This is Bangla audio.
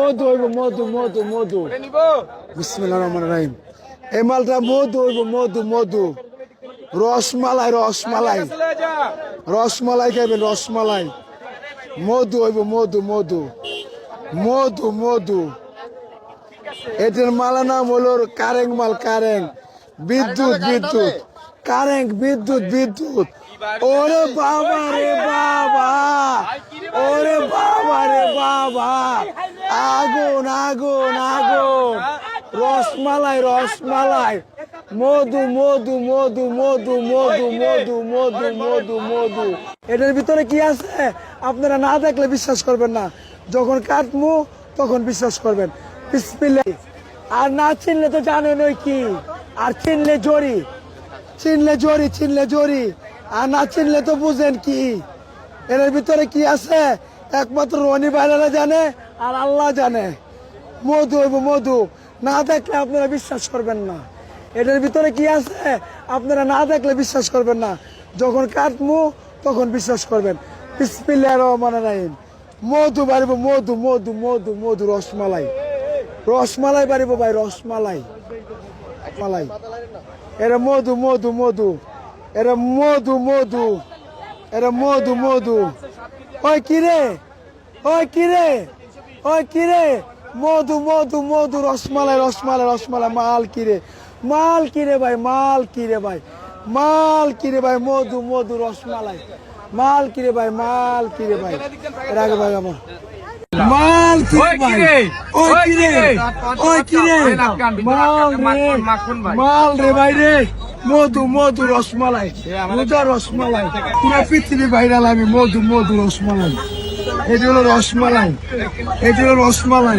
মধু হইব মধু মধু মধু বিসমিল্লাহির রহমানির রহিম। এই মালটা মধু হইব মধু মধু রসমালাই রসমালাই রসমালাই খাইবেন রসমালাই মধু হইব মধু মধু মধু মধু এটার মালা নাম হলো কারেং মাল কারেং বিদ্যুৎ বিদ্যুৎ কারেং বিদ্যুৎ বিদ্যুৎ ওরে বাবা রে বাবা ওরে বাবা রে বাবা আগুন আগুন আগুন রসমালাই রসমালাই মধু মধু মধু মধু মধু মধু মধু মধু মধু এটার ভিতরে কি আছে আপনারা না দেখলে বিশ্বাস করবেন না, যখন কাটমু তখন বিশ্বাস করবেন। বিসমিল্লাহ। আর না চিনলে তো জানেন ওই কি, আর চিনলে জড়ি চিনলে জড়ি চিনলে জড়ি আর না চিনলে তো বুঝেন কি এর ভিতরে কি আছে একমাত্র রনি ভাইরা জানে আর আল্লাহ জানে। মধু হইব মধু, না দেখলে আপনারা বিশ্বাস করবেন না। এটার ভিতরে কি আছে আপনারা না দেখলে বিশ্বাস করবেন না, যখন কাটমু তখন বিশ্বাস করবেন। বিসমিল্লাহির রহমানির রহিম। মধু বাড়িব মধু মধু মধু মধু রসমালাই রসমালাই বাড়িব ভাই রসমালাই মালাই এরা মধু মধু মধু এরা মধু মধু এরা মধু মধু ওই কিরে ওই কিরে ওই কিরে মধু মধু মধু রসমালাই রসমালাই রসমালাই মাল কিরে ভাই মাল কিরে ভাই মাল কিরে ভাই মধু মধু রসমালাই মাল কিরে ভাই মাল কিরে ভাই এর আগে ভাই আমার মাল কিরে ভাই ওই কিরে ওই কিরে মাল রে ভাই রে মধু মধু রসমালাই মধু রসমালাই পুরো পৃথিবী ভাইরাল আমি মধু মধু রসমালাই এটি হলো রসমালাই এটি হলো রসমালাই